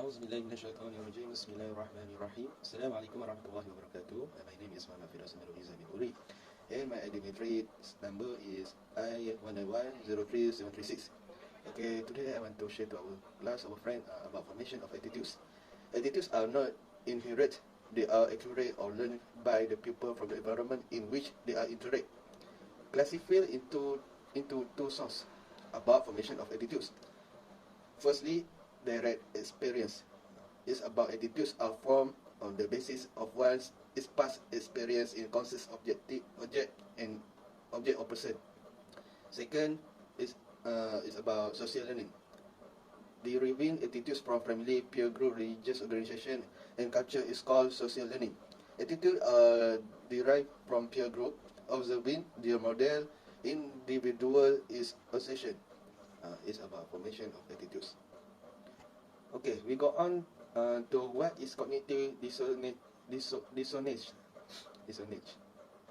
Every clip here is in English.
أعوذ بالله من الشيطان الرجيم. بسم الله الرحمن الرحيم. السلام عليكم ورحمة الله وبركاته. My name is Muhammad Firdaus and my ID matric number is I191037336. Okay, today I want to share to our class, our friend, about formation of attitudes. Attitudes are not inherent; they are accurate or learned by the people from the environment in which they are interact. Classify into two sources about formation of attitudes. Firstly, direct experience is about attitudes are formed on the basis of one's past experience in conscious object or person. Second is about social learning. Deriving attitudes from family, peer group, religious organization, and culture is called social learning. Attitudes are derived from peer group, observing their model, individual is association. It's about formation of attitudes. Okay, we go on to what is cognitive dissonance.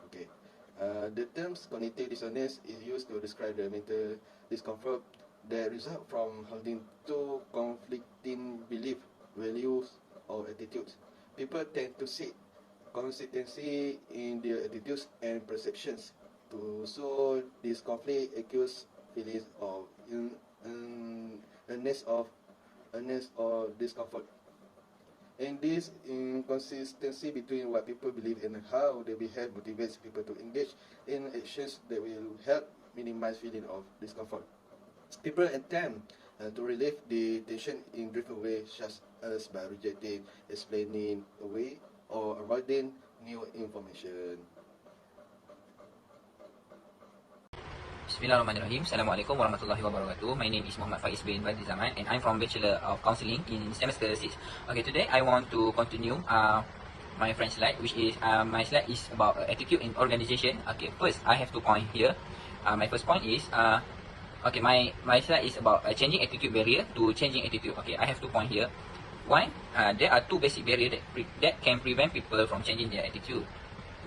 Okay, the terms cognitive dissonance is used to describe the mental discomfort that result from holding two conflicting beliefs, values, or attitudes. People tend to seek consistency in their attitudes and perceptions. To solve this conflict, accuse feelings of unease or discomfort. And this inconsistency between what people believe and how they behave motivates people to engage in actions that will help minimize feeling of discomfort. People attempt to relieve the tension in different ways, such as by rejecting, explaining away, or avoiding new information. Bismillahirrahmanirrahim. Assalamualaikum warahmatullahi wabarakatuh. My name is Mohd Faiz bin Badrizaman and I'm from Bachelor of Counselling in semester 6. Okay, today I want to continue my friend's slide, which is my slide is about attitude in organization. Okay, first I have to point here. My first point is okay, my slide is about changing attitude barrier to changing attitude. Okay, I have to point here. One, there are two basic barriers that can prevent people from changing their attitude.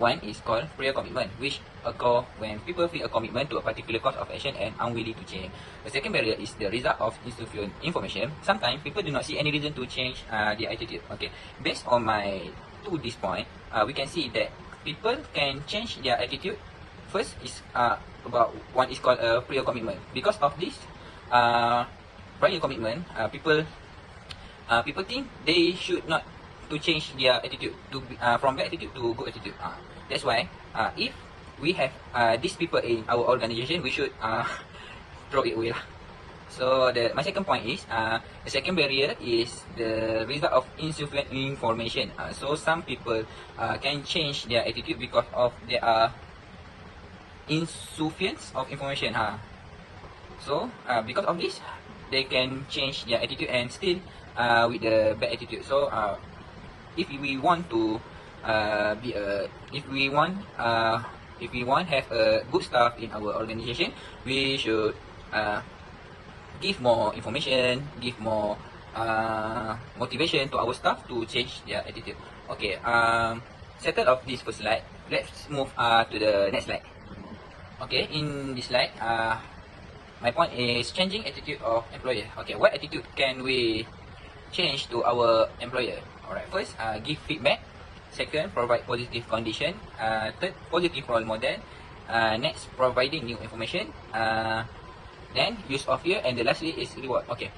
One is called prior commitment, which occur when people feel a commitment to a particular course of action and unwilling to change. The second barrier is the result of insufficient information. Sometimes people do not see any reason to change their attitude. Okay, based on this point, we can see that people can change their attitude. First is about one is called prior commitment. Because of this prior commitment, people think they should not to change their attitude to from bad attitude to good attitude. That's why if we have these people in our organization, we should throw it away lah. So my second point is the second barrier is the result of insufficient information. So some people can change their attitude because of their insufficiency of information. So because of this, they can change their attitude and still with the bad attitude. So if we want to if we want have a good staff in our organization, we should give more information, give more motivation to our staff to change their attitude. Okay, settled of this first slide, let's move to the next slide. Okay, in this slide, my point is changing attitude of employer. Okay, what attitude can we change to our employer? Alright, first, give feedback. Second, provide positive condition. Third, positive role model. Next, providing new information. Then, use of fear. And the lastly is reward. Okay,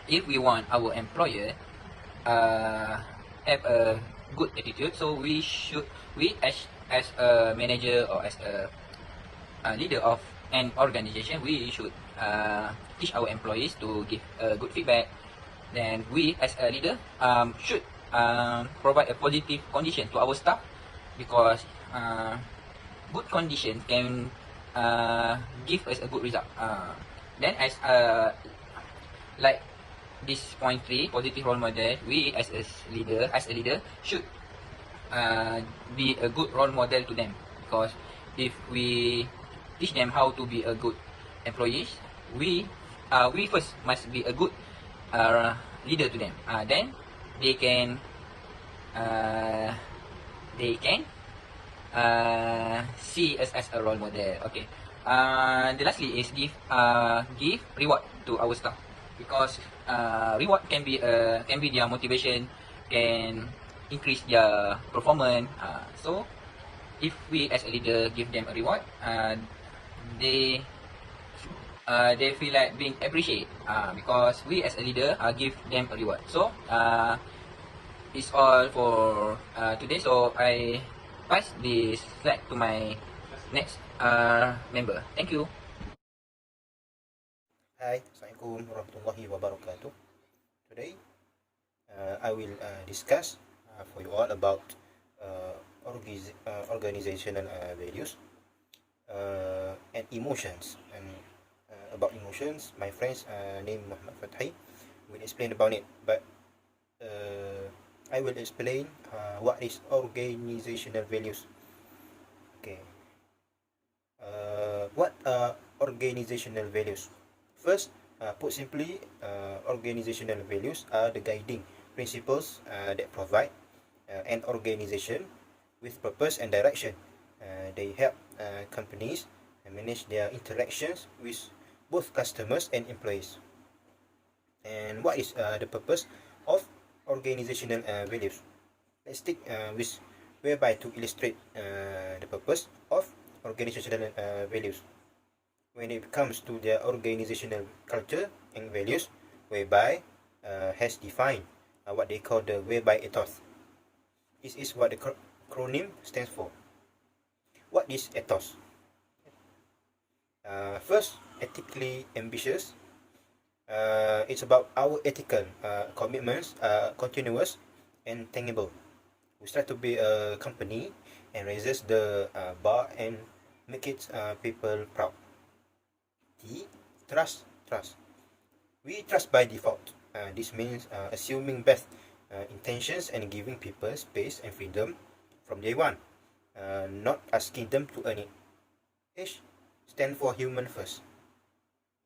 if we want our employer have a good attitude, so we as a manager or as a leader of an organization, we should teach our employees to give good feedback. Then we as a leader should provide a positive condition to our staff, because good condition can give us a good result. Then as like this point 3, positive role model, we as a leader should be a good role model to them, because if we teach them how to be a good employees, we first must be a good leader to them. Then they can see us as a role model. Okay. The lastly is give reward to our staff, because reward can be their motivation, can increase their performance. So if we as a leader give them a reward, they feel like being appreciated, because we as a leader give them a reward. So it's all for today. So I pass this slide to my next member. Thank you. Hai, Assalamualaikum warahmatullahi wabarakatuh. Today, I will discuss for you all about organizational values and emotions. And about emotions, my friends named Fathi will explain about it. But I will explain what is organizational values. Okay. What are organizational values? First, put simply, organizational values are the guiding principles that provide an organization with purpose and direction. They help companies manage their interactions with both customers and employees. And what is the purpose of organizational values? Let's stick with whereby to illustrate the purpose of organizational values. When it comes to their organizational culture and values, whereby has defined what they call the whereby ethos. This is what the acronym stands for. What is ethos? First, ethically ambitious. It's about our ethical commitments, continuous and tangible. We strive to be a company and raises the bar and make its people proud. Trust. We trust by default. This means assuming best intentions and giving people space and freedom from day one, not asking them to earn it. H stand for human first.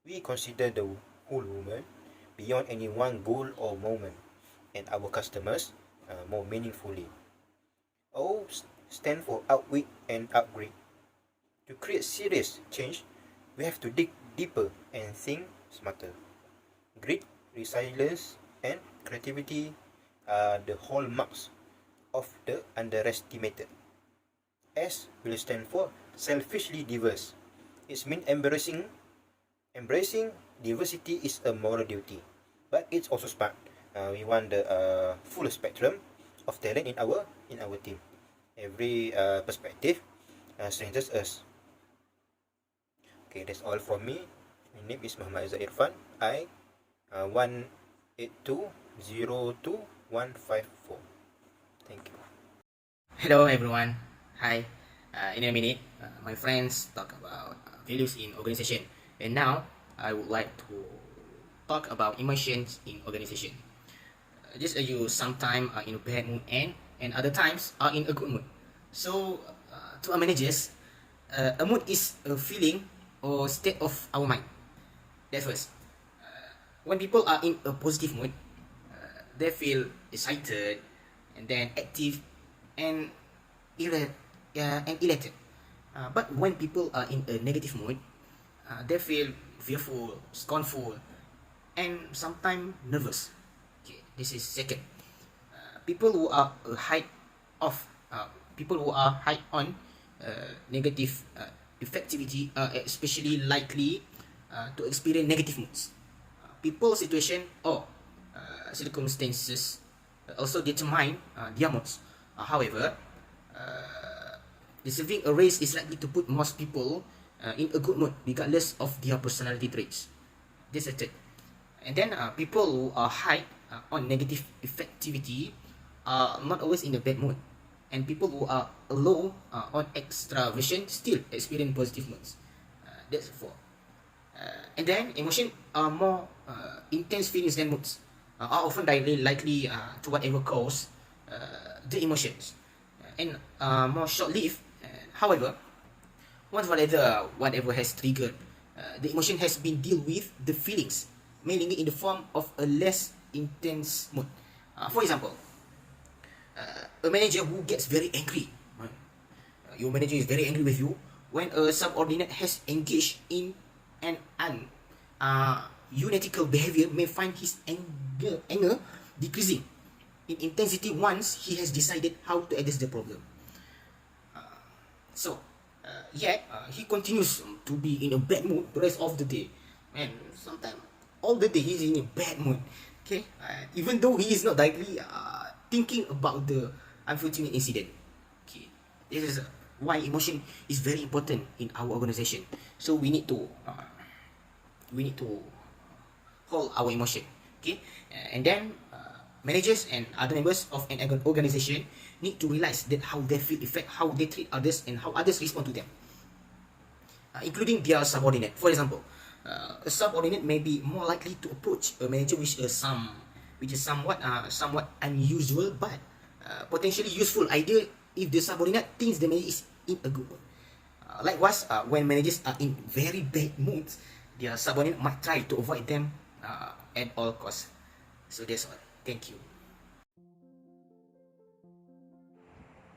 We consider the whole woman beyond any one goal or moment, and our customers more meaningfully. O stand for outwit and upgrade. To create serious change, we have to dig deeper and think smarter. Grit, resilience, and creativity are the hallmarks of the underestimated. S will stand for selfishly diverse. It means embracing diversity is a moral duty, but it's also smart. We want the full spectrum of talent in our team. Every perspective strengthens us. Okay, that's all from me. My name is Muhammad Irfan. I 182022154. Thank you. Hello everyone. Hi. In a minute, my friends talk about values in organization, and now I would like to talk about emotions in organization. Just you sometimes are in a bad mood and other times are in a good mood. So to our managers, a mood is a feeling or state of our mind. That's first. When people are in a positive mood, they feel excited and then active and elated. But when people are in a negative mood, they feel fearful, scornful, and sometimes nervous. Okay, this is second. People who are high on negative effectivity are especially likely to experience negative moods. People's situation or circumstances also determine their moods. However, receiving a raise is likely to put most people in a good mood regardless of their personality traits. This is the third. And then people who are high on negative effectivity are not always in a bad mood. And people who are low on extraversion still experience positive moods. That's four. And then emotion are more intense feelings than moods. Are often directly likely to whatever cause the emotions, and more short-lived. However, once whatever has triggered the emotion has been dealt with, the feelings may linger in the form of a less intense mood. For example, a manager who gets very angry. Your manager is very angry with you when a subordinate has engaged in an unethical behavior may find his anger decreasing in intensity once he has decided how to address the problem. Yet he continues to be in a bad mood the rest of the day. And sometimes all the day he's in a bad mood. Okay, even though he is not directly thinking about the unfortunate incident. Okay, this is why emotion is very important in our organization. So we need to hold our emotion. Okay, and then managers and other members of an organization need to realize that how they feel affect how they treat others and how others respond to them, including their subordinate. For example, a subordinate may be more likely to approach a manager with is somewhat unusual but potentially useful idea if the subordinate thinks the manager is in a good mood. Likewise, when managers are in very bad moods, their subordinate might try to avoid them at all costs. So that's all. Thank you.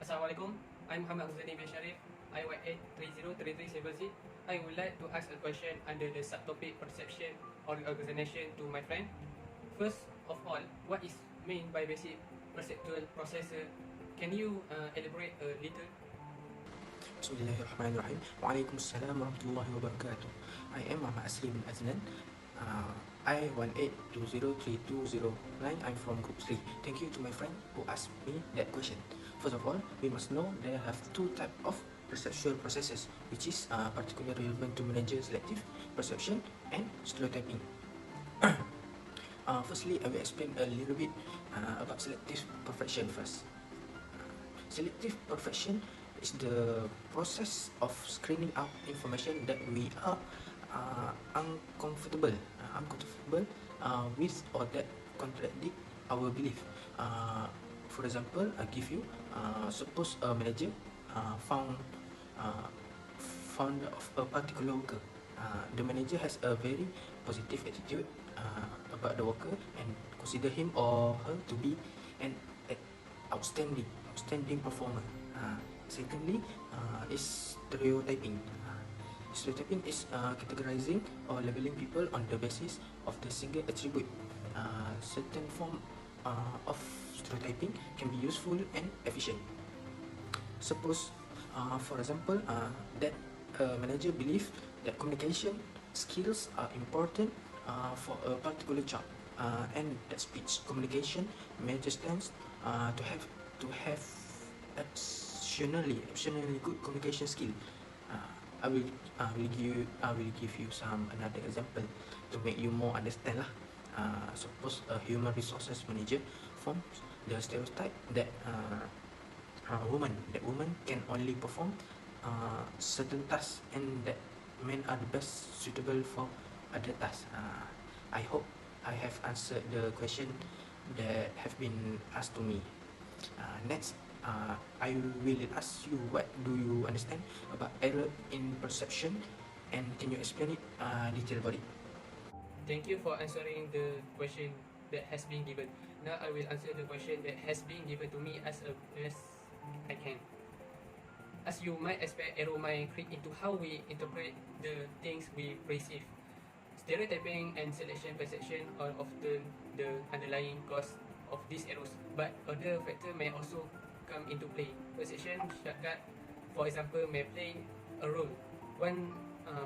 Assalamualaikum. I'm Muhammad Muzani bin Sharif. I work at 303370. I would like to ask a question under the subtopic perception or organization to my friend. First of all, what is meant by basic perceptual processor? Can you elaborate a little? Bismillahirrahmanirrahim. Waalaikumsalam warahmatullahi wabarakatuh. I am Muhammad Asri bin Aznan. I 18203209. I'm from Group 3. Thank you to my friend who asked me that question. First of all, we must know there have two types of perceptual processes, which is particularly relevant to manager selective perception and stereotyping. Firstly, I will explain a little bit about selective perfection first. Selective perfection is the process of screening out information that we are uncomfortable with or that contradict our belief. For example, I give you, suppose a manager found of a particular worker. The manager has a very positive attitude about the worker and consider him or her to be an outstanding performer. Secondly, is stereotyping. Stereotyping is categorizing or labeling people on the basis of the single attribute. Certain form of stereotyping can be useful and efficient. Suppose, for example, that a manager believes that communication skills are important for a particular job, and that speech communication manager stands to have exceptionally good communication skill. I will give you another example to make you more understand lah. Suppose a human resources manager forms the stereotype that woman can only perform certain tasks and that men are the best suitable for other tasks. I hope I have answered the question that have been asked to me. Next, I will ask you, what do you understand about error in perception, and can you explain it detail about it? Thank you for answering the question that has been given. Now I will answer the question that has been given to me as best I can. As you might expect, error might creep into how we interpret the things we perceive. Stereotyping and selection perception are often the underlying cause of these errors, but other factors may also come into play. Perception shortcut, for example, may play a role. One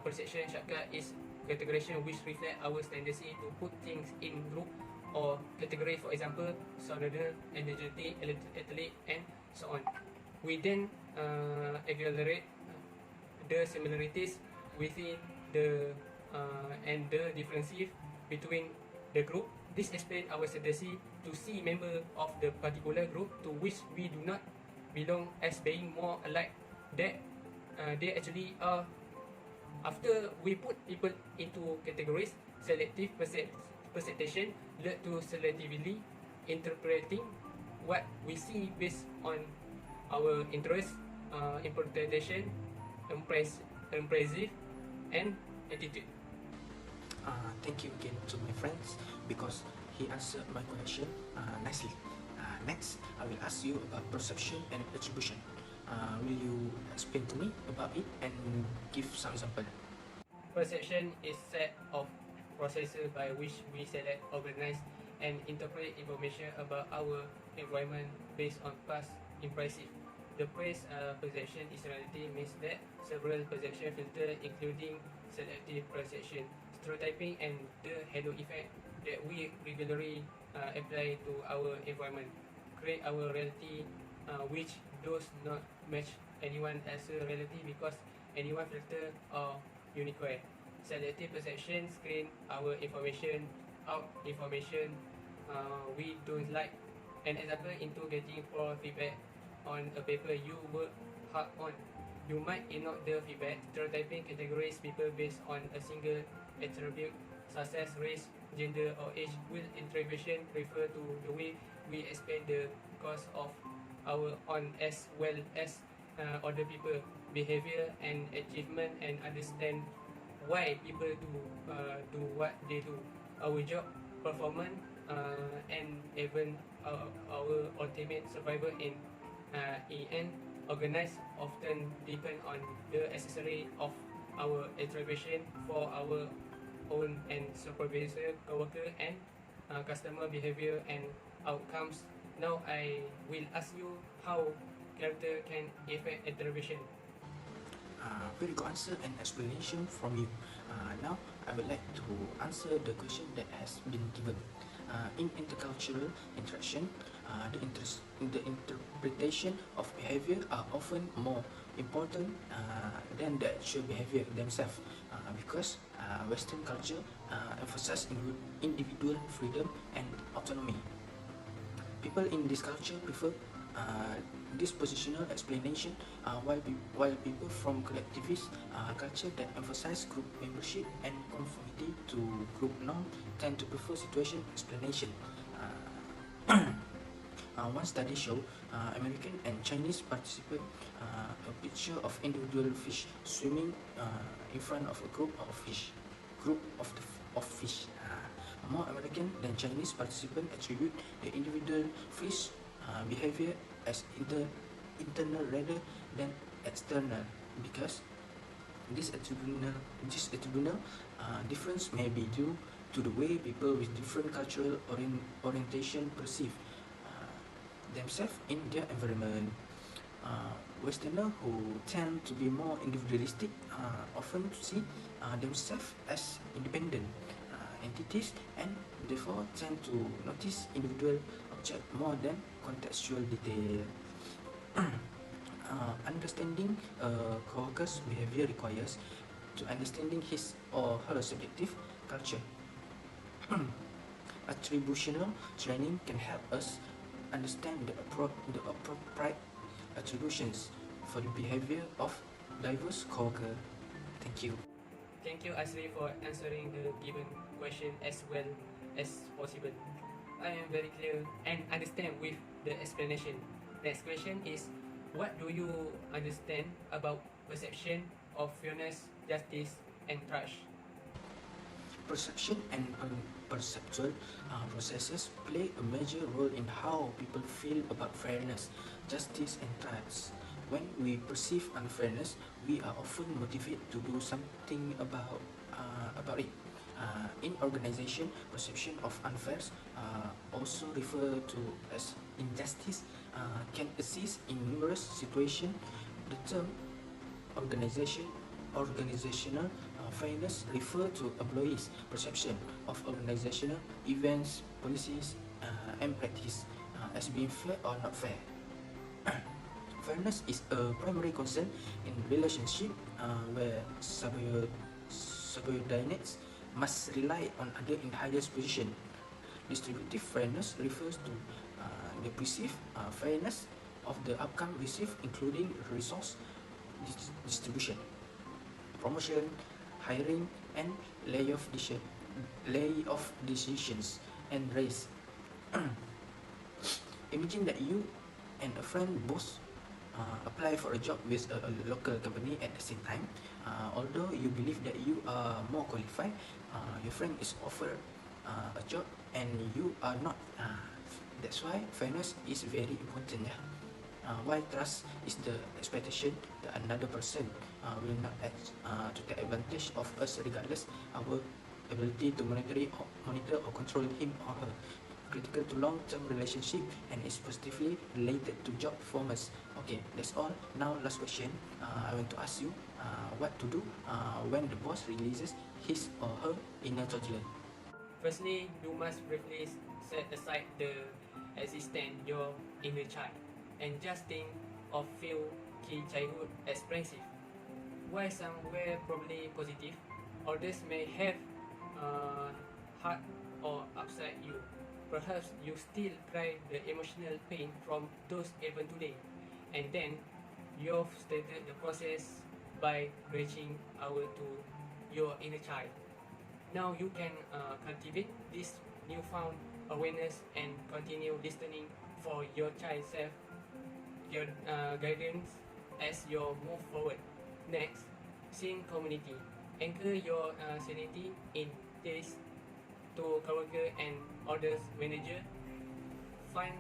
perception shortcut is categorization, which reflect our tendency to put things in group or category, for example, soldier, energetic, athlete, and so on. We then evaluate the similarities within the and the differences between the group. This explains our tendency to see members of the particular group to which we do not belong as being more alike that they actually are. After we put people into categories, selective perception led to selectively interpreting what we see based on our interest, interpretation, impressive, and attitude. Thank you again to my friends because he answered my question nicely. Next, I will ask you about perception and attribution. Will you explain to me about it and give some example? Perception is set of processes by which we select, organize, and interpret information about our environment based on past impressive. The phrase perception is reality means that several perception filters, including selective perception, stereotyping, and the halo effect that we regularly apply to our environment, create our reality, which does not match anyone else's reality because anyone filter or unique. Selective perception screen our information out information we don't like. An example into getting poor feedback on a paper you work hard on. You might ignore the feedback. Stereotyping categories people based on a single attribute such as race, gender, or age. Will attribution refer to the way we explain the cause of our own as well as other people behavior and achievement, and understand why people do what they do, our job performance, and even our ultimate survival in end. Organize often depend on the accessory of our attribution for our own and supervisor, coworker, and customer behavior and outcomes. Now I will ask you how character can affect attribution. Very good answer and explanation from you. Now, I would like to answer the question that has been given. In intercultural interaction, the interpretation of behavior are often more important than the actual behavior themselves, because Western culture emphasizes individual freedom and autonomy. People in this culture prefer dispositional explanation, while people from collectivist culture that emphasize group membership and conformity to group norm tend to prefer situation explanation. One study showed American and Chinese participants a picture of individual fish swimming in front of a group of fish. More American than Chinese participants attribute the individual fish behavior as internal rather than external, because this attributable difference may be due to the way people with different cultural orientation perceive themselves in their environment. Westerners who tend to be more individualistic often see themselves as independent entities, and therefore tend to notice individual objects more than contextual detail. Understanding a coworker's behavior requires to understanding his or her subjective culture. Attributional training can help us understand the appropriate attributions for the behavior of diverse coworker. Thank you. Thank you, Asri, for answering the given question as well as possible. I am very clear and understand with the explanation. Next question is, what do you understand about perception of fairness, justice, and trust? Perception and perceptual processes play a major role in how people feel about fairness, justice, and trust. When we perceive unfairness, we are often motivated to do something about it. In organization, perception of unfairness, also referred to as injustice, can exist in numerous situations. The term organizational fairness refer to employees' perception of organizational events, policies, and practice as being fair or not fair. Fairness is a primary concern in relationship where subordinates must rely on other in highest position. Distributive fairness refers to the perceived fairness of the outcome received, including resource distribution, promotion, hiring, and layoff decisions, and race. Imagine that you and a friend both apply for a job with a local company at the same time. Although you believe that you are more qualified, your friend is offered a job and you are not. That's why fairness is very important. While trust is the expectation that another person will not act to take advantage of us regardless our ability to monitor or control him or her. Critical to long-term relationship and is positively related to job performance. Okay, that's all. Now last question. I want to ask you what to do when the boss releases his or her inner toddler. Firstly, you must briefly set aside the existence your inner child and just think of few key childhood experiences. While some were probably positive, others may have hurt or upset you. Perhaps you still cry the emotional pain from those even today, and then you've started the process by reaching out to your inner child. Now you can cultivate this newfound awareness and continue listening for your child's self guidance as you move forward. Next, sing community. Anchor your sanity in this to coworker and others manager. Find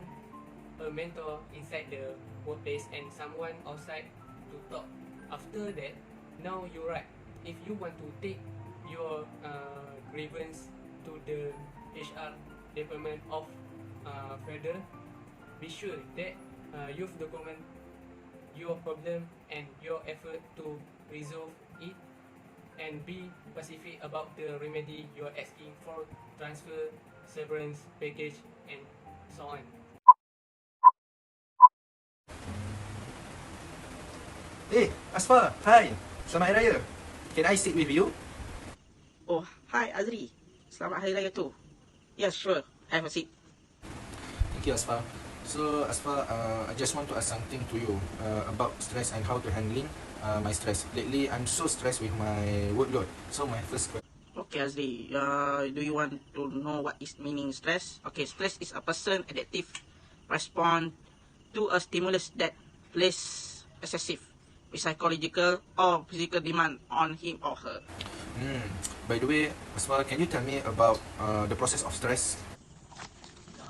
a mentor inside the workplace and someone outside to talk. After that, now you're right. If you want to take your grievance to the HR department of further, be sure that you've document your problem and your effort to resolve it, and be specific about the remedy you're asking for, transfer, severance package, and so on. Hey, Azfar, hi. Selamat Hari Raya. Can I sit with you? Oh, hi Azri. Selamat Hari Raya too. Yes, sure. Have a seat. Thank you, Azfar. So, Azfar, I just want to ask something to you about stress and how to handling my stress. Lately, I'm so stressed with my workload. So, my first question. Okay, Azri. Do you want to know what is meaning stress? Okay, stress is a person adaptive response to a stimulus that places excessive psychological or physical demand on him or her. By the way, Azfar, can you tell me about the process of stress?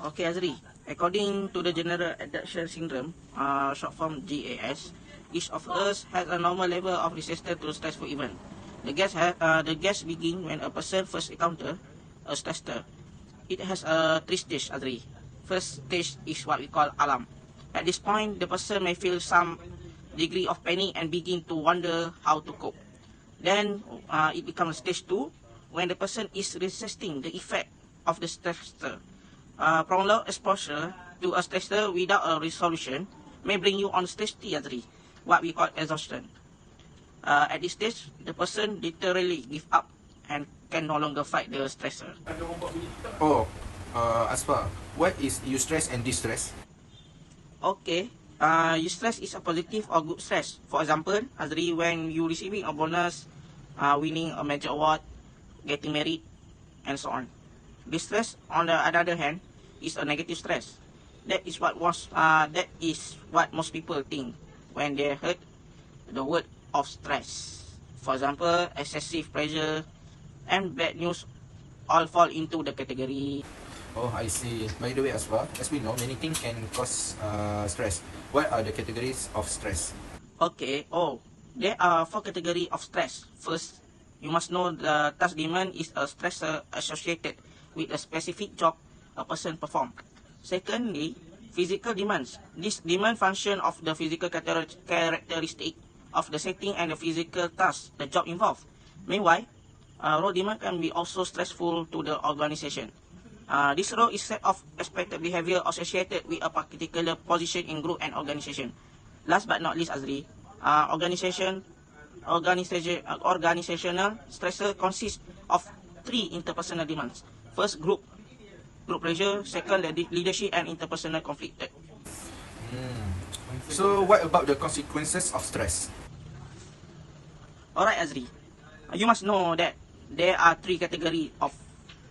Okay, Azri. According to the General Adaptation Syndrome, short form GAS, each of us has a normal level of resistance to stressful event. The gas begins when a person first encounters a stressor. It has three stages, Azri. First stage is what we call alarm. At this point, the person may feel some degree of panic and begin to wonder how to cope. Then it becomes stage 2, when the person is resisting the effect of the stressor. Prolonged exposure to a stressor without a resolution may bring you on stage 3, Azri, what we call exhaustion. At this stage, the person literally give up and can no longer fight the stressor. Oh, Azfar, what is eustress and distress? Okay, eustress is a positive or good stress. For example, Azri, when you receiving a bonus, winning a major award, getting married, and so on. Distress, on the other hand, is a negative stress. That is what most people think when they heard the word of stress. For example, excessive pressure and bad news all fall into the category. Oh, I see. By the way, Azfar, as we know, many things can cause stress. What are the categories of stress? Okay, there are 4 categories of stress. First, you must know the task demand is a stressor associated with a specific job a person perform. Secondly, physical demands. This demand function of the physical characteristic of the setting and the physical task the job involved. Meanwhile, role demand can be also stressful to the organization. This role is set of expected behavior associated with a particular position in group and organization. Last but not least, Azri, organizational stressor consists of 3 interpersonal demands. First, group pressure. Second, leadership and interpersonal conflict. So, what about the consequences of stress? Alright, Azri. You must know that there are 3 categories of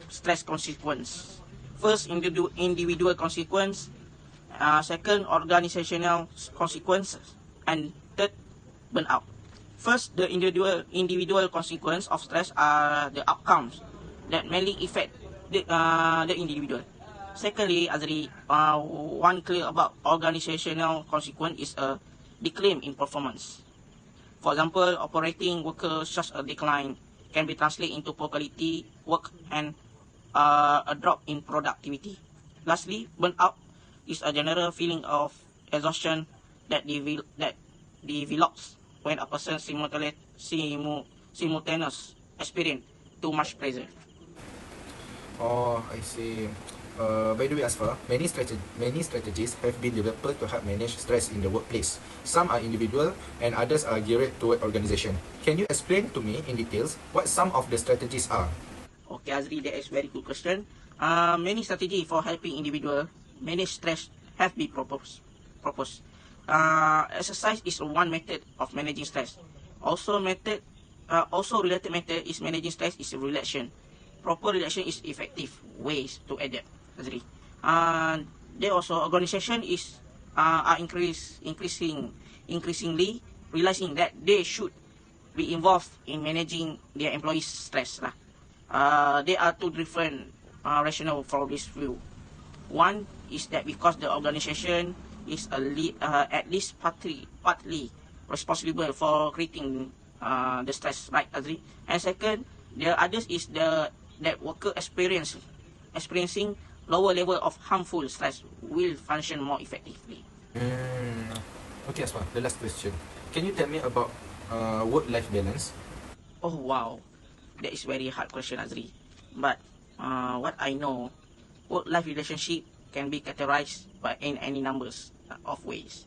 stress consequence. First, individual consequence. Second, organizational consequences. And third, burnout. First, the individual consequence of stress are the outcomes that mainly affect the individual. Secondly, Azri, one clear about organizational consequence is a decline in performance. For example, operating workers such a decline can be translated into poor quality work and a drop in productivity. Lastly, burnout is a general feeling of exhaustion that develops when a person simultaneously experience too much pressure. Oh, I see. By the way, Azfar, many strategies have been developed to help manage stress in the workplace. Some are individual and others are geared toward organization. Can you explain to me in details what some of the strategies are? Okay, Azri, that is very good question. Many strategies for helping individual manage stress have been proposed. Exercise is one method of managing stress. Also related method is managing stress is relaxation. Proper relaxation is effective ways to adapt. Azri. There also organization is are increasingly realizing that they should be involved in managing their employees' stress. There are two different rationale for this view. One is that because the organization is at least partly responsible for creating the stress, right, Azri? And second, the others is that worker experiencing lower level of harmful stress will function more effectively. Okay, Azfar, the last question. Can you tell me about work-life balance? Oh wow, that is very hard question, Azri. But what I know, work-life relationship can be categorized in any numbers of ways.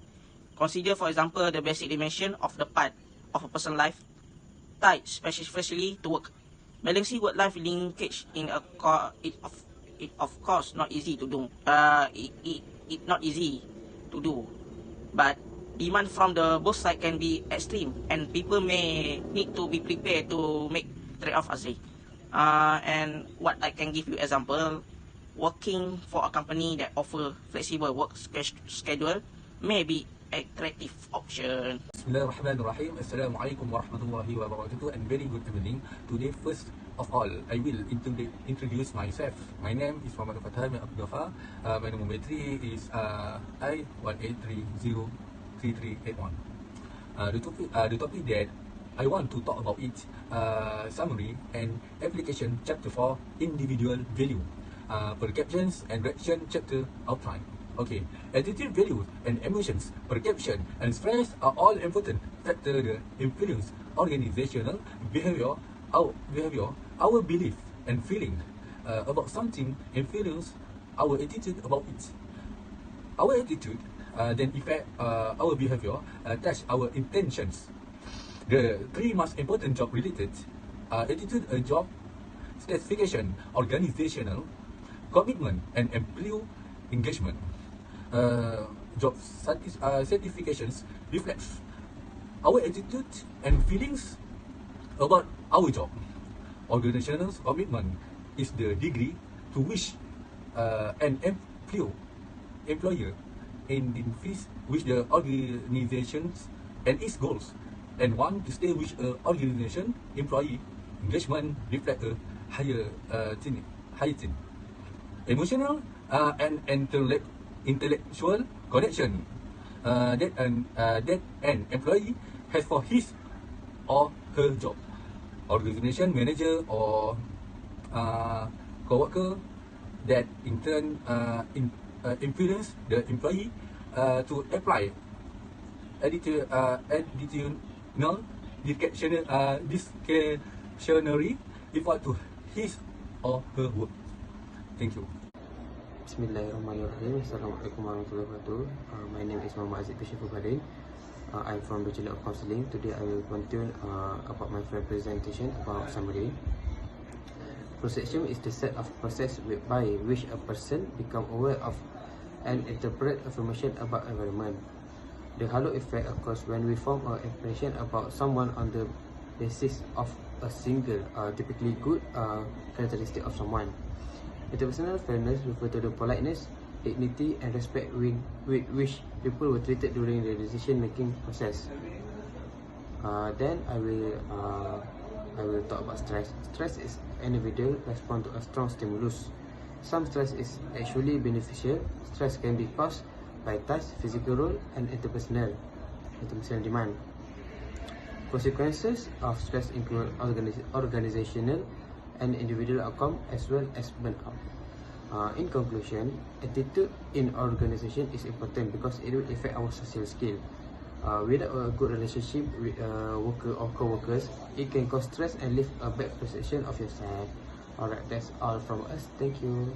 Consider, for example, the basic dimension of the part of a person's life tied specifically to work. Balancing work-life linkage in it of course not easy to do. It not easy to do, but demand from the both side can be extreme, and people may need to be prepared to make trade-off, Azri. And what I can give you example, working for a company that offer flexible work schedule may be attractive option. Bismillahirrahmanirrahim. Assalamualaikum warahmatullahi wabarakatuh and very good evening. Today, first of all, I will introduce myself. My name is Fathan Abdul Ghafar. My number battery is I18303381. The topic that I want to talk about it, summary and application chapter 4, individual value. Perceptions and reaction chapter outline. Okay, attitude, values and emotions, perception and stress are all important factors that influence organizational behavior. Our belief and feeling about something influence our attitude about it. Our attitude then affect our behavior, touch our intentions. The three most important job related attitude, job specification, organizational commitment and employee engagement. Job certifications reflects our attitude and feelings about our job. Organizational commitment is the degree to which an employer identifies with the organizations and its goals, and want to stay with an organization. Employee engagement reflect a higher thing. Emotional and intellectual connection that an employee has for his or her job. Organization manager or co-worker that in turn influence the employee to apply attitudinal discretionary effort to his or her work. Thank you. Bismillahirrahmanirrahim. Assalamualaikum warahmatullahi wabarakatuh. My name is Muhammad Haziq from Bahrin. I'm from Bachelor of Counselling. Today I will continue about my presentation about summary. Perception is the set of process by which a person become aware of and interpret information about environment. The halo effect occurs when we form an impression about someone on the basis of a single, typically good characteristic of someone. Interpersonal fairness refers to the politeness, dignity and respect with which people were treated during the decision-making process. Then I will talk about stress. Stress is an individual response to a strong stimulus. Some stress is actually beneficial. Stress can be caused by task, physical role and interpersonal demand. Consequences of stress include organizational and individual outcome as well as burnout. In conclusion, attitude in organization is important because it will affect our social skill. Without a good relationship with worker or co-workers, it can cause stress and leave a bad perception of yourself. Alright, that's all from us. Thank you.